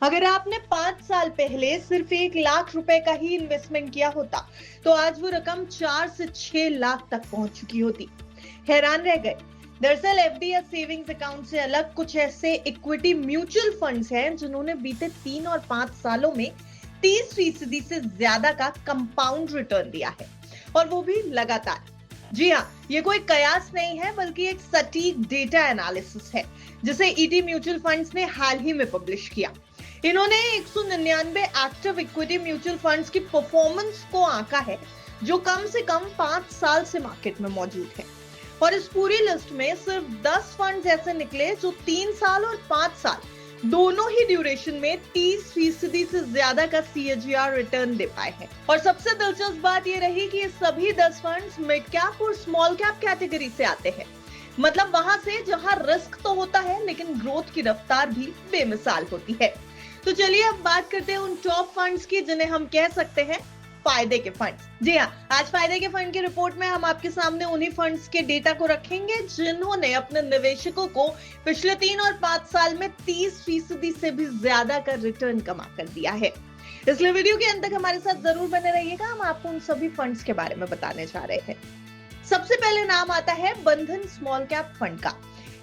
अगर आपने 5 साल पहले सिर्फ 1 लाख रुपए का ही इन्वेस्टमेंट किया होता तो आज वो रकम 4 से 6 लाख तक पहुंच चुकी होती। हैरान रह गए? दरअसल एफडी या सेविंग्स अकाउंट से अलग कुछ ऐसे इक्विटी म्यूचुअल फंड्स हैं जिन्होंने बीते 3 और 5 सालों में 30% से ज्यादा का कंपाउंड रिटर्न दिया है, और वो भी लगातार। जी हाँ, ये कोई कयास नहीं है बल्कि एक सटीक डेटा एनालिसिस है जिसे ईटी म्यूचुअल फंड्स ने हाल ही में पब्लिश किया। इन्होंने 199 एक्टिव इक्विटी म्यूचुअल फंड्स की परफॉर्मेंस को आंका है जो कम से कम 5 साल से मार्केट में मौजूद है, और इस पूरी लिस्ट में सिर्फ 10 फंड्स ऐसे निकले जो 3 साल और 5 साल दोनों ही ड्यूरेशन में 30% से ज्यादा का सीएजीआर रिटर्न दे पाए हैं। और सबसे दिलचस्प बात ये रही कि ये सभी 10 फंड्स मिड कैप और स्मॉल कैप कैटेगरी से आते हैं, मतलब वहां से जहां रिस्क तो होता है लेकिन ग्रोथ की रफ्तार भी बेमिसाल होती है। तो चलिए अब बात करते हैं उन टॉप फंड्स की जिन्हें हम कह सकते हैं फायदे के फंड्स। जी हाँ, आज फायदे के फंड की रिपोर्ट में हम आपके सामने उन्हीं फंड्स के डेटा को रखेंगे जिन्होंने अपने निवेशकों को पिछले 3 और 5 साल में 30% से भी ज्यादा का रिटर्न कमा कर दिया है। इसलिए वीडियो के अंत तक हमारे साथ जरूर बने रहिएगा, हम आपको उन सभी फंड्स के बारे में बताने जा रहे हैं। सबसे पहले नाम आता है बंधन स्मॉल कैप फंड का।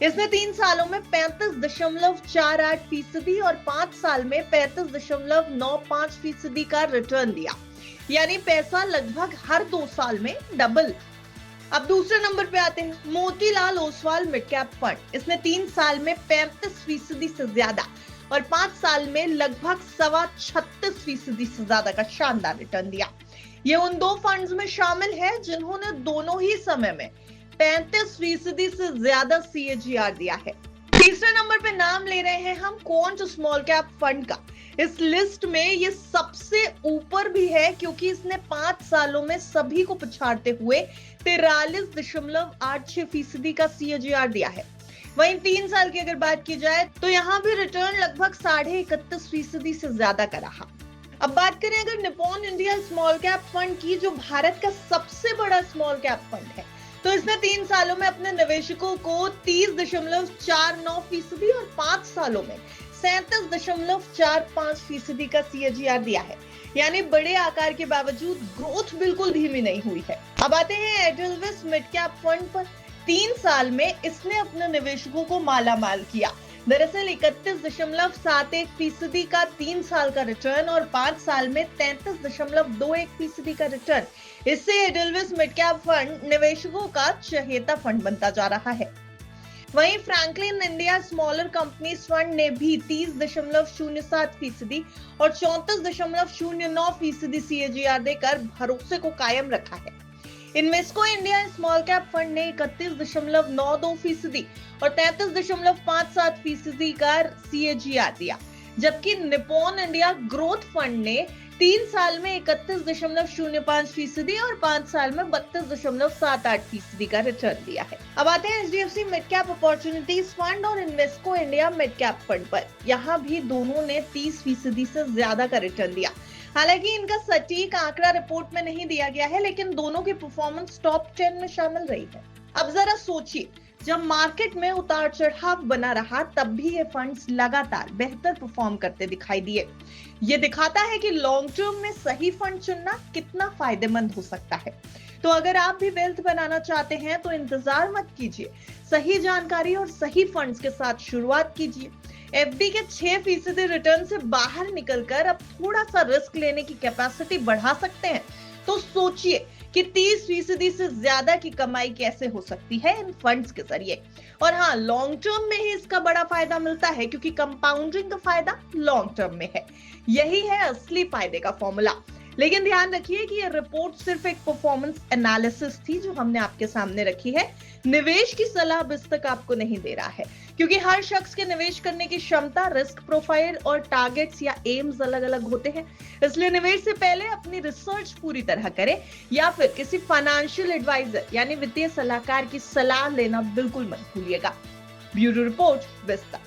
इसने 3 सालों में 35.48% और 5 साल में 35.95% का रिटर्न दिया, यानी पैसा लगभग हर 2 साल में डबल। अब दूसरे नंबर पे आते हैं Motilal Oswal mid cap fund. इसने 3 साल में 35% से ज्यादा और 5 साल में लगभग 36.25% से ज्यादा का शानदार रिटर्न दिया। ये उन 2 फंड्स में शामिल है जिन्होंने दोनों ही समय में 35% से ज्यादा सीएजीआर दिया है। तीसरे नंबर पे नाम ले रहे हैं हम क्वांट स्मॉल कैप फंड का। इस लिस्ट में ये सबसे ऊपर भी है क्योंकि इसने 5 सालों में सभी को पछाड़ते हुए 43.86% का सीएजीआर दिया है। वहीं 3 साल की अगर बात की जाए तो यहाँ भी रिटर्न लगभग 31.5% से ज्यादा का रहा। अब बात करें अगर Nippon India small cap fund की, जो भारत का सबसे बड़ा स्मॉल कैप फंड है, तो इसने 3 सालों में अपने निवेशकों को 30.49% और 5 सालों में 37.45% का सीएजीआर दिया है, यानी बड़े आकार के बावजूद ग्रोथ बिल्कुल धीमी नहीं हुई है। अब आते हैं एडलविस मिड कैप फंड पर। 3 साल में इसने अपने निवेशकों को मालामाल किया। दरअसल 31.71% का 3 साल का रिटर्न और 5 साल में 33.21% का रिटर्न। इससे एडलविस मिड कैप फंड निवेशकों का चहेता फंड बनता जा रहा है। वहीं Franklin India smaller companies fund ने भी 30.07% और 34.09% सीएजीआर देकर भरोसे को कायम रखा है। Invesco India small cap fund ने 31.92% और 33.57% का सीएजीआर दिया, जबकि निप्पॉन इंडिया ग्रोथ फंड ने 3 साल में 31.05% और 5 साल में 32.78% का रिटर्न दिया है। अब आते हैं HDFC mid cap opportunities fund और Invesco India mid cap fund पर। यहाँ भी दोनों ने 30% से ज्यादा का रिटर्न दिया। हालांकि इनका सटीक आंकड़ा रिपोर्ट में नहीं दिया गया है, लेकिन दोनों की परफॉर्मेंस टॉप 10 में शामिल रही है। अब जरा सोचिए, जब मार्केट में उतार चढ़ाव बना रहा तब भी ये फंड्स लगातार बेहतर परफॉर्म करते दिखाई दिए। ये दिखाता है कि लॉन्ग टर्म में सही फंड चुनना कितना फायदेमंद हो सकता है। तो अगर आप भी वेल्थ बनाना चाहते हैं तो इंतजार मत कीजिए, सही जानकारी और सही फंड्स के साथ शुरुआत कीजिए। एफडी के 6% रिटर्न से बाहर निकलकर अब थोड़ा सा रिस्क लेने की कैपेसिटी बढ़ा सकते हैं, तो सोचिए कि 30% से ज्यादा की कमाई कैसे हो सकती है इन फंड्स के जरिए। और हाँ, लॉन्ग टर्म में ही इसका बड़ा फायदा मिलता है क्योंकि कंपाउंडिंग का फायदा लॉन्ग टर्म में है। यही है असली फायदे का फॉर्मूला। लेकिन ध्यान रखिए कि ये रिपोर्ट सिर्फ एक परफॉर्मेंस एनालिसिस थी जो हमने आपके सामने रखी है। निवेश की सलाह अभी तक आपको नहीं दे रहा है, क्योंकि हर शख्स के निवेश करने की क्षमता, रिस्क प्रोफाइल और टारगेट्स या एम्स अलग अलग होते हैं। इसलिए निवेश से पहले अपनी रिसर्च पूरी तरह करें या फिर किसी फाइनेंशियल एडवाइजर यानी वित्तीय सलाहकार की सलाह लेना बिल्कुल मत भूलिएगा। ब्यूरो रिपोर्ट, विस्तार।